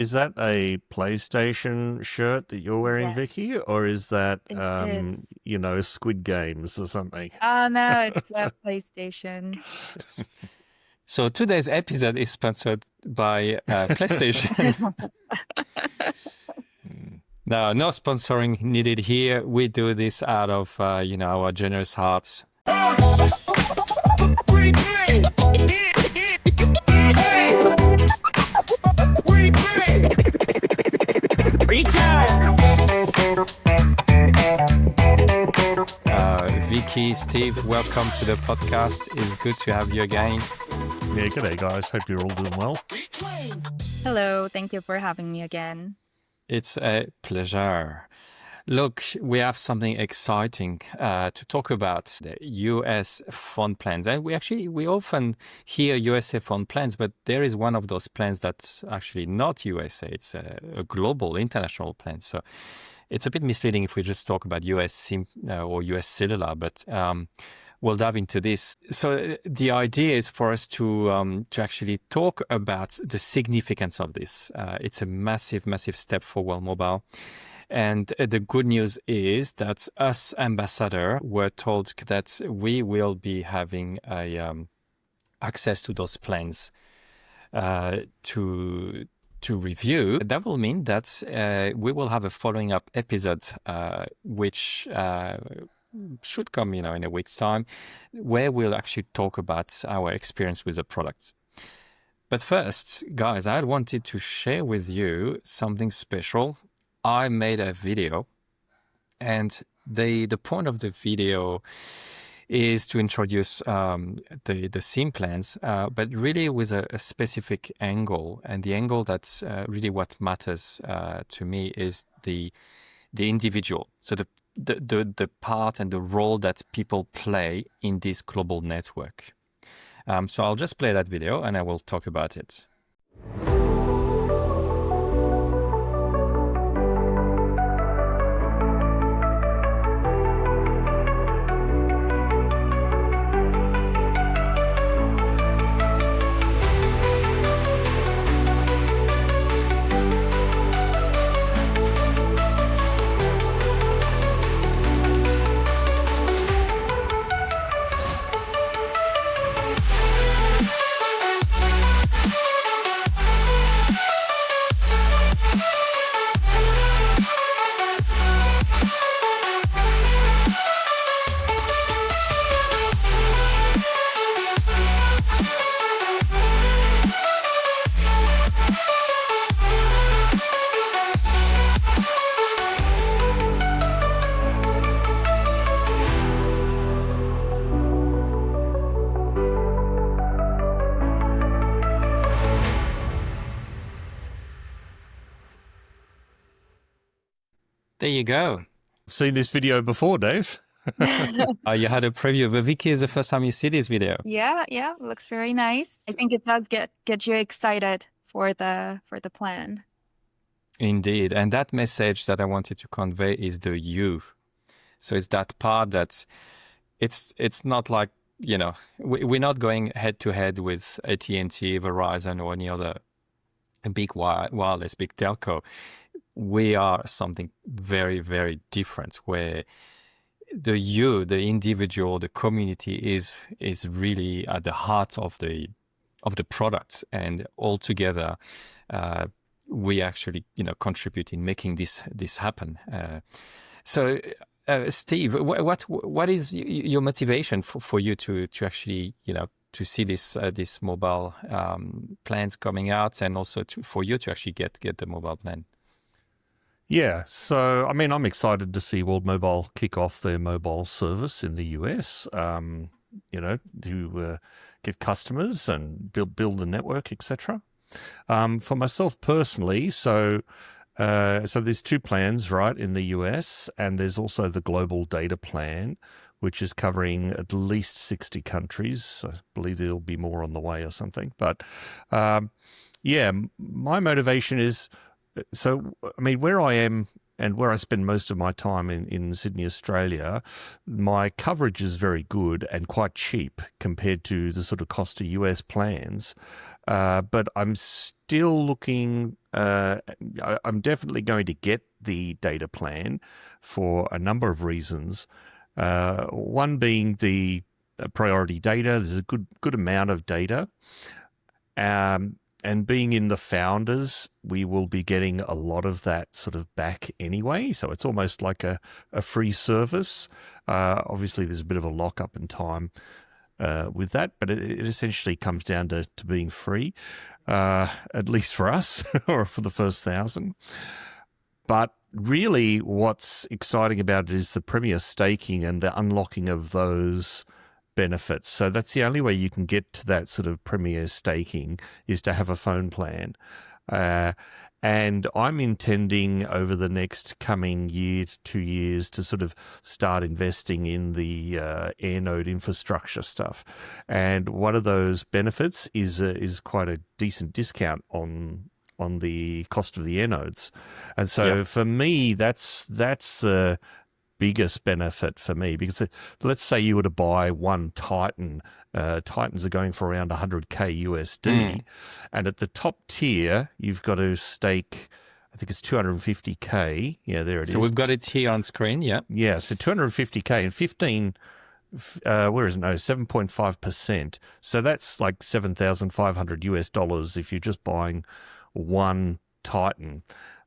Is that a PlayStation shirt that you're wearing, Yes, Vicky, or is that it is. Squid Games or something? Oh no, it's a PlayStation. Yes. So today's episode is sponsored by PlayStation. No, no sponsoring needed here. We do this out of, our generous hearts. Vicky, Steve, welcome to the podcast. It's good to have you again. Yeah, g'day guys. Hope you're all doing well. Hello, thank you for having me again. It's a pleasure. Look, we have something exciting to talk about, the US phone plans. And we often hear USA phone plans, but there is one of those plans that's actually not USA. It's a global, international plan. So it's a bit misleading if we just talk about US SIM or US cellular, but we'll dive into this. So the idea is for us to actually talk about the significance of this. It's a massive, massive step for World Mobile. And the good news is that us ambassador were told that we will be having access to those plans to review. That will mean that we will have a following up episode, which should come, in a week's time, where we'll actually talk about our experience with the product. But first, guys, I wanted to share with you something special. I made a video, and the point of the video is to introduce the SIM plans, but really with a specific angle. And the angle that's really what matters to me is the individual. So the part and the role that people play in this global network. So I'll just play that video and I will talk about it. There you go. I've seen this video before, Dave. You had a preview, but Vicky is the first time you see this video. Yeah, looks very nice. I think it does get you excited for the plan. Indeed. And that message that I wanted to convey is the you. So it's that part that it's not like, we're not going head to head with AT&T, Verizon, or any other big wireless, big telco. We are something very, very different, where the individual, the community is really at the heart of the product, and all together we actually contribute in making this happen. So Steve, what is your motivation for you to actually to see this mobile plans coming out, and also for you to actually get the mobile plan? Yeah, so I'm excited to see World Mobile kick off their mobile service in the US. To get customers and build the network, etc. For myself personally, so there's two plans, right, in the US, and there's also the global data plan, which is covering at least 60 countries. I believe there'll be more on the way or something. But my motivation is, where I am and where I spend most of my time in Sydney, Australia, my coverage is very good and quite cheap compared to the sort of cost of US plans. but I'm still looking. I'm definitely going to get the data plan for a number of reasons. One being the priority data. There's a good amount of data. And being in the founders, we will be getting a lot of that sort of back anyway. So it's almost like a free service. Obviously, there's a bit of a lockup in time with that, but it essentially comes down to being free, at least for us, or for the first 1,000. But really, what's exciting about it is the Premier staking and the unlocking of those benefits. So that's the only way you can get to that sort of Premier staking, is to have a phone plan. And I'm intending over the next coming year to 2 years to sort of start investing in the AirNode infrastructure stuff. And one of those benefits is quite a decent discount on the cost of the AirNodes. And so for me, that's the biggest benefit for me, because let's say you were to buy one Titan. Titans are going for around 100K USD, and at the top tier you've got to stake, I think it's 250K. Yeah, there it is. So we've got it here on screen. Yeah, so 250K and 7.5%. So that's like $7,500 if you're just buying one Titan.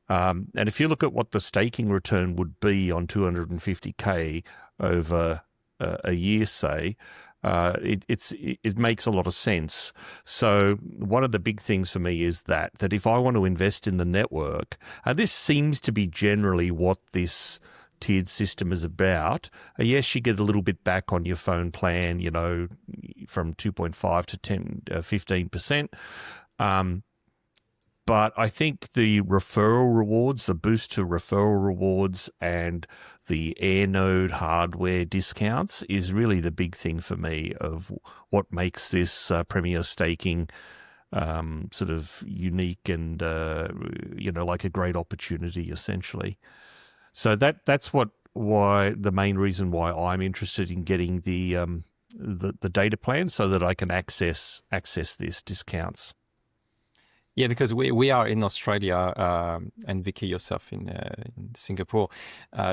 And if you look at what the staking return would be on 250K over a year, say, it makes a lot of sense. So one of the big things for me is that if I want to invest in the network, this seems to be generally what this tiered system is about. Yes, you get a little bit back on your phone plan, from 2.5 to 15%. But I think the referral rewards, the boost to referral rewards, and the AirNode hardware discounts is really the big thing for me of what makes this Premier staking sort of unique and, like a great opportunity, essentially. So that's why the main reason why I'm interested in getting the data plan, so that I can access these discounts. Yeah, because we are in Australia, and Vicky, yourself in Singapore.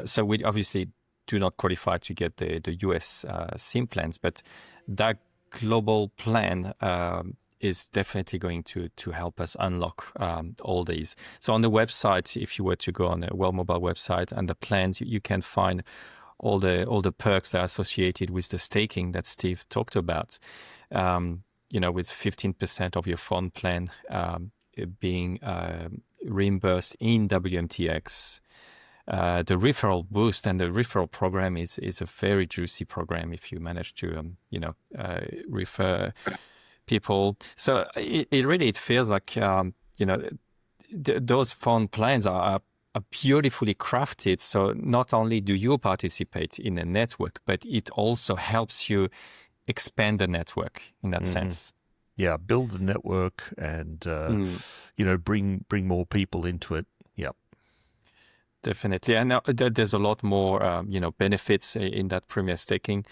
So we obviously do not qualify to get the US SIM plans, but that global plan is definitely going to help us unlock all these. So on the website, if you were to go on the World Mobile website and the plans, you can find all the perks that are associated with the staking that Steve talked about. With 15% of your phone plan being reimbursed in WMTx. The referral boost and the referral program is a very juicy program if you manage to, refer people. So it feels like, those phone plans are beautifully crafted. So not only do you participate in a network, but it also helps you expand the network in that sense. Yeah, build the network and bring more people into it. Yeah, definitely. And there's a lot more benefits in that Premier staking.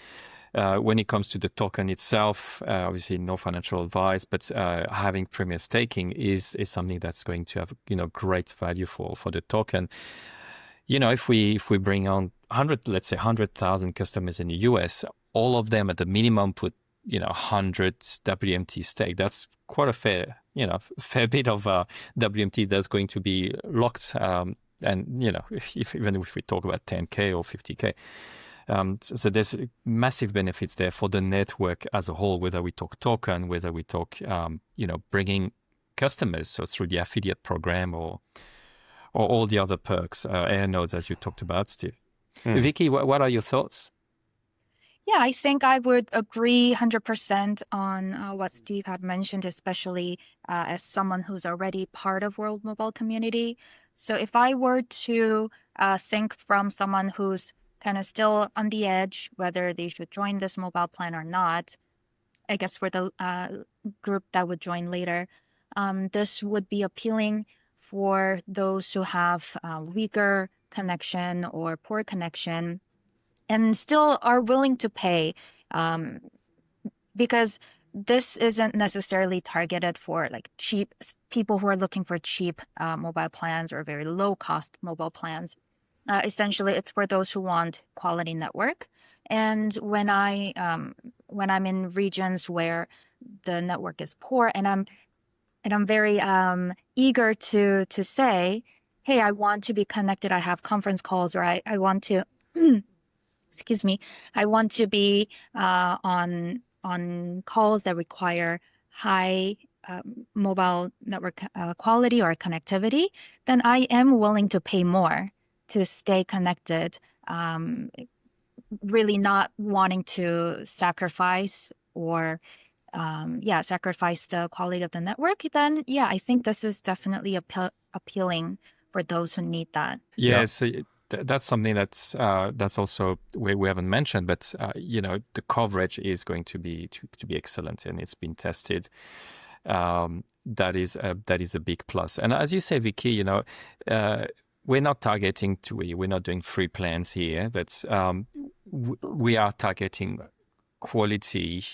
When it comes to the token itself, obviously no financial advice, but having Premier staking is something that's going to have great value for the token. If we bring on 100,000 customers in the US, all of them at the minimum put 100 WMT stake. That's quite a fair bit of WMT that's going to be locked. And even if we talk about 10K or 50K. So there's massive benefits there for the network as a whole, whether we talk token, whether we talk, bringing customers, so through the affiliate program or all the other perks, AirNodes, as you talked about, Steve. Vicky, what are your thoughts? Yeah, I think I would agree 100% on what Steve had mentioned, especially as someone who's already part of World Mobile community. So if I were to think from someone who's kind of still on the edge, whether they should join this mobile plan or not, I guess for the group that would join later, this would be appealing for those who have weaker connection or poor connection and still are willing to pay, because this isn't necessarily targeted for like cheap people who are looking for cheap mobile plans or very low cost mobile plans. Essentially, it's for those who want quality network. And when I'm in regions where the network is poor, and I'm very eager to say, hey, I want to be connected. I have conference calls, or I want to, excuse me, I want to be on calls that require high mobile network quality or connectivity, then I am willing to pay more to stay connected, really not wanting to sacrifice or sacrifice the quality of the network, then yeah, I think this is definitely appealing for those who need that. Yeah, so that's something that's also we haven't mentioned, but the coverage is going to be excellent, and it's been tested. That is a big plus. And as you say, Vicky, we're not targeting we're not doing free plans here, but we are targeting quality.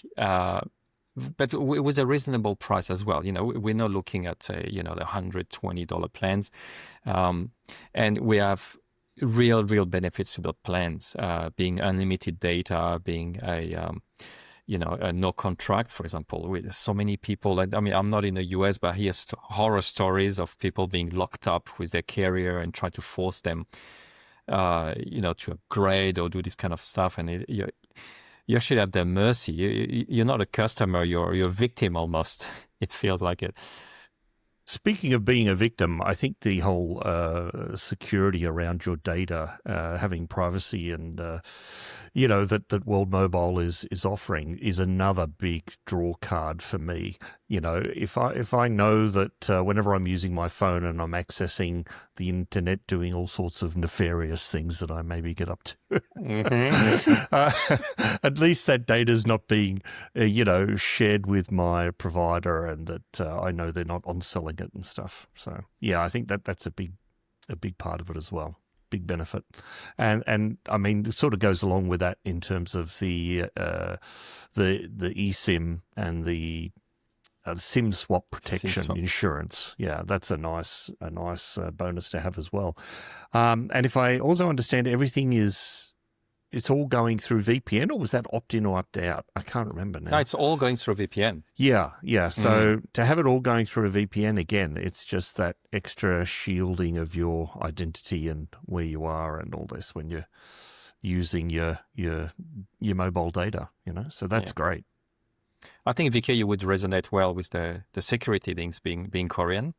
But with a reasonable price as well. We're not looking at the $120 plans, and we have real benefits to those plans, being unlimited data, being a no contract, for example. With so many people, I mean, I'm not in the US, but I hear horror stories of people being locked up with their carrier and trying to force them, to upgrade or do this kind of stuff, and you're actually at their mercy. You're not a customer, you're a victim almost. It feels like it. Speaking of being a victim, I think the whole security around your data, having privacy and, that World Mobile is offering is another big draw card for me. If I know that whenever I'm using my phone and I'm accessing the internet, doing all sorts of nefarious things that I maybe get up to, at least that data is not being, shared with my provider, and that I know they're not on-selling it and stuff. So yeah, I think that's a big part of it as well. Big benefit, and I mean, this sort of goes along with that in terms of the eSIM and the SIM swap protection insurance. Yeah, that's a nice bonus to have as well. And if I also understand, it's all going through VPN, or was that opt-in or opt-out? I can't remember now. No, it's all going through VPN. Yeah. So to have it all going through a VPN, again, it's just that extra shielding of your identity and where you are and all this when you're using your mobile data, so that's great. I think, Vicky, you would resonate well with the security things being Korean.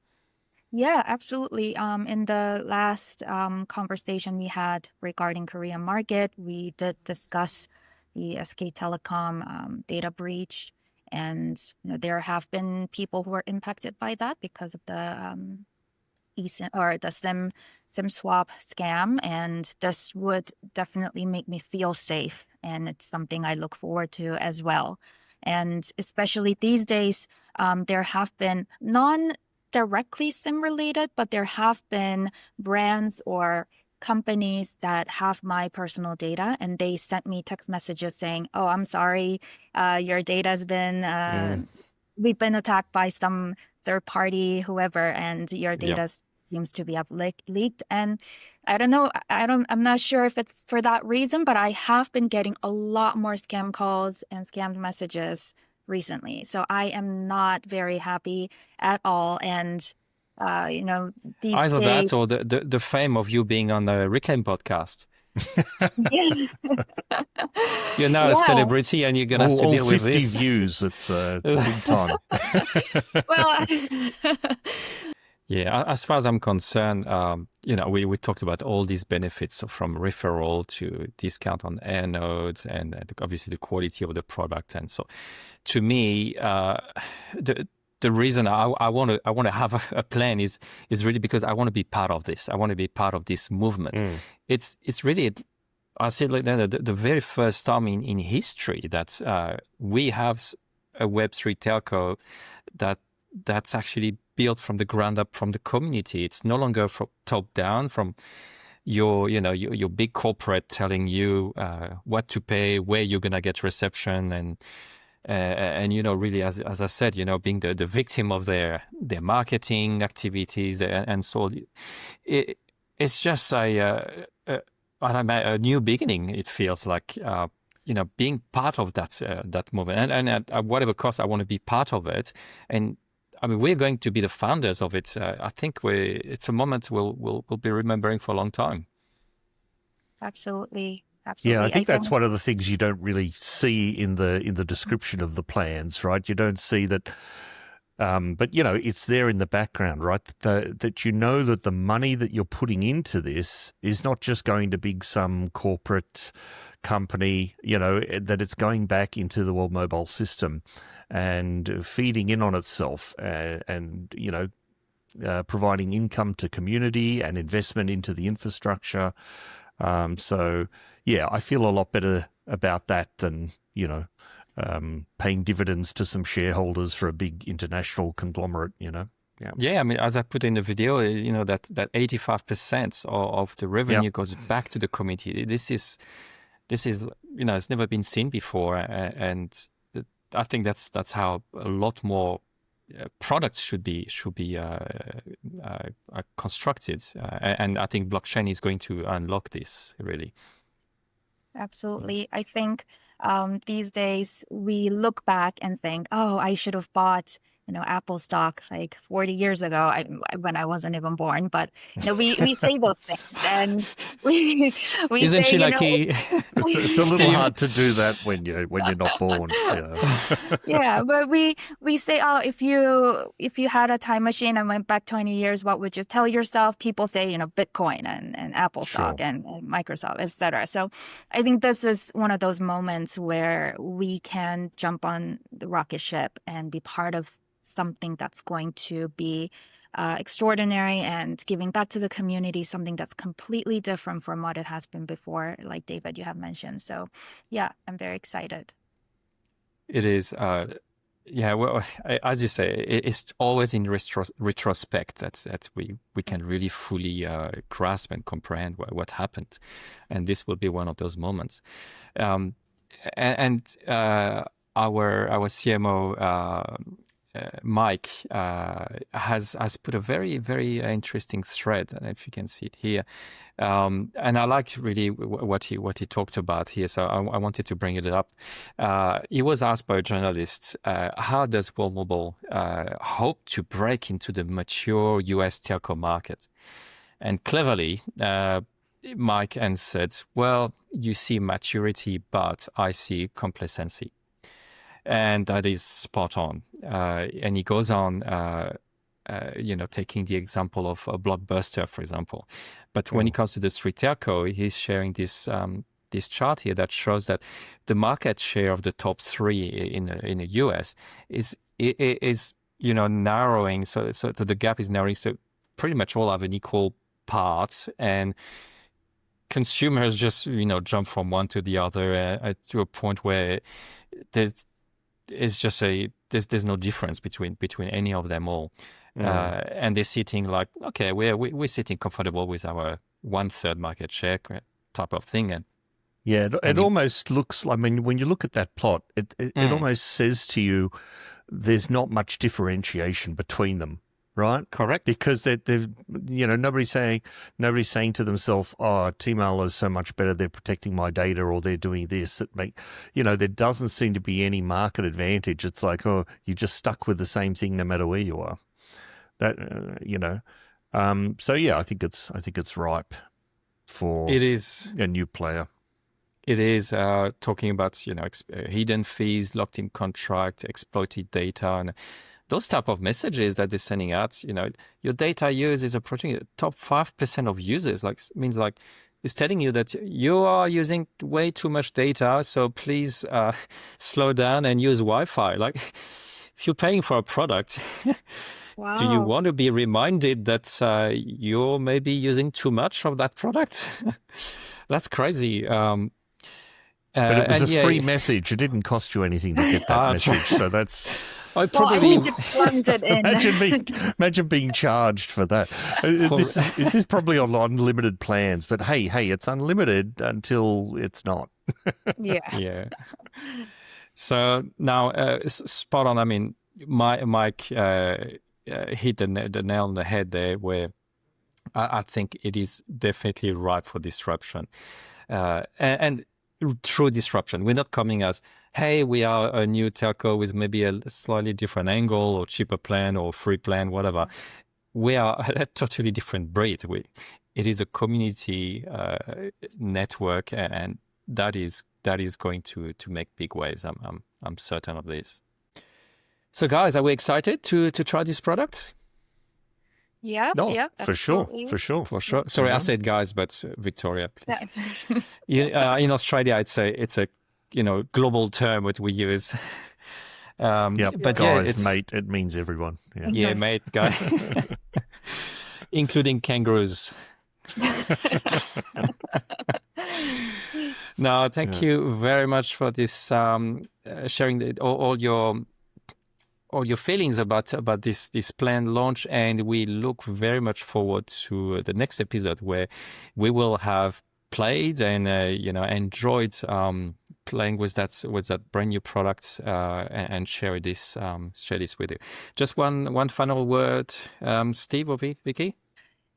Yeah, absolutely. In the last conversation we had regarding Korean market, we did discuss the SK Telecom data breach, and there have been people who are impacted by that because of the eSIM or the SIM swap scam, and this would definitely make me feel safe, and it's something I look forward to as well. And especially these days, there have been non-directly SIM related, but there have been brands or companies that have my personal data, and they sent me text messages saying, "Oh, I'm sorry, your data has been we've been attacked by some third party, whoever, and your data seems to be leaked." And I don't know, I'm not sure if it's for that reason, but I have been getting a lot more scam calls and scam messages recently. So I am not very happy at all. And these either days, that or the fame of you being on the Reclaim podcast. You're now a celebrity, and you're gonna have to deal with this. 50 views. It's a big time. Well, yeah, as far as I'm concerned, we talked about all these benefits, so from referral to discount on air nodes, and obviously the quality of the product. And so, to me, the reason I want to have a plan is really because I want to be part of this. I want to be part of this movement. It's really, I said like the very first time in history that we have a Web3 telco that's actually built from the ground up from the community. It's no longer from top down, from your big corporate telling you what to pay, where you're gonna get reception, and And really, as I said, being the victim of their marketing activities and so it's just a new beginning. It feels like being part of that movement, and at whatever cost, I want to be part of it. And I mean, we're going to be the founders of it. I think it's a moment we'll be remembering for a long time. Absolutely. Yeah, I think that's one of the things you don't really see in the description of the plans, right? You don't see that, but it's there in the background, right? That that the money that you're putting into this is not just going to some corporate company, that it's going back into the World Mobile System and feeding in on itself, and providing income to community and investment into the infrastructure. So yeah, I feel a lot better about that than, paying dividends to some shareholders for a big international conglomerate, Yeah. Yeah, I mean, as I put in the video, that 85% of the revenue goes back to the community. This is, it's never been seen before. And I think that's how a lot more products should be constructed, and I think blockchain is going to unlock this, really. Absolutely. I think these days we look back and think, oh, I should have bought Apple stock like 40 years ago, when I wasn't even born. But we say those things, and we Isn't say, she lucky? It's a little hard to do that when you're not born. Yeah, but we say, oh, if you had a time machine and went back 20 years, what would you tell yourself? People say, Bitcoin and Apple stock and Microsoft, etc. So I think this is one of those moments where we can jump on the rocket ship and be part of something that's going to be extraordinary and giving back to the community, something that's completely different from what it has been before, like David, you have mentioned. So yeah, I'm very excited. It is. Yeah, well, as you say, it's always in retrospect that we can really fully grasp and comprehend what happened. And this will be one of those moments. And our CMO, Mike, has put a very, very interesting thread. I don't know if you can see it here. And I liked really what he talked about here. So I wanted to bring it up. He was asked by a journalist, how does World Mobile hope to break into the mature US telco market? And cleverly, Mike answered, well, you see maturity, but I see complacency. And that is spot on. And he goes on, taking the example of a Blockbuster, for example. But when it comes to the street telco, he's sharing this chart here that shows that the market share of the top three in the US is narrowing. So the gap is narrowing. So pretty much all have an equal part, and consumers just jump from one to the other to a point where there's no difference between any of them all. And they're sitting like, okay, we're sitting comfortable with our 1/3 market share type of thing. And it almost looks, I mean, when you look at that plot, it almost says to you there's not much differentiation between them, right? Correct. Because they've nobody's saying to themselves, oh, T-Mobile is so much better, they're protecting my data, or they're doing this that there doesn't seem to be any market advantage. It's like, oh, you're just stuck with the same thing no matter where you are. That so yeah, I think it's ripe for it is a new player. It is talking about hidden fees, locked in contract, exploited data, and those type of messages that they're sending out. Your data use is approaching the top 5% of users. Means it's telling you that you are using way too much data, so please slow down and use Wi-Fi. Like, if you're paying for a product. Wow. Do you want to be reminded that you're maybe using too much of that product? That's crazy. But it was a free message. It didn't cost you anything to get that message. So that's... I think it's blended in. Imagine being charged for that. This is probably on unlimited plans, but hey, it's unlimited until it's not. Yeah. Yeah. So now, spot on. I mean, Mike hit the nail on the head there, where I think it is definitely ripe for disruption, and true disruption. We're not coming as, hey, we are a new telco with maybe a slightly different angle or cheaper plan or free plan, whatever. We are a totally different breed. It is a community network, and that is going to make big waves. I'm certain of this. So, guys, are we excited to try this product? Yeah, No, yeah, for sure, absolutely. for sure. For sure. Sorry, I said guys, but Victoria, please. In Australia, it's a global term that we use. Yeah, but guys, mate, it means everyone. Yeah, yeah, mate, guy, including kangaroos. No, thank you very much for this sharing all your feelings about this planned launch, and we look very much forward to the next episode where we will have played and enjoyed playing with that brand new product and share this with you. Just one final word, Steve or Vicky.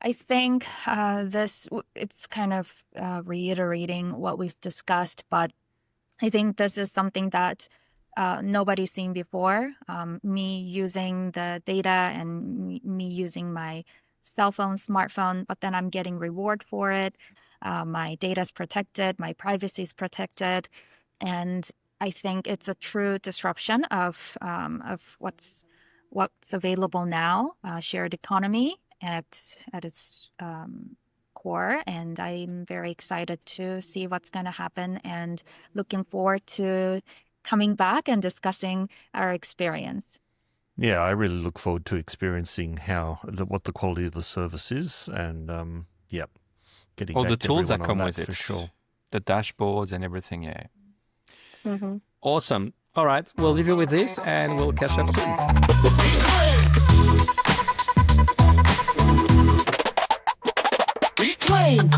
I think it's kind of reiterating what we've discussed, but I think this is something that nobody's seen before. Me using the data and me using my cell phone, smartphone, but then I'm getting reward for it. My data's protected, my privacy is protected, and I think it's a true disruption of what's available now. Shared economy at its core, and I'm very excited to see what's going to happen, and looking forward to coming back and discussing our experience. Yeah, I really look forward to experiencing what the quality of the service is, and getting all back the to tools that everyone come on with that it, for sure. The dashboards and everything. Yeah. Mm-hmm. Awesome. All right, we'll leave you with this, and we'll catch up soon. Reclaim.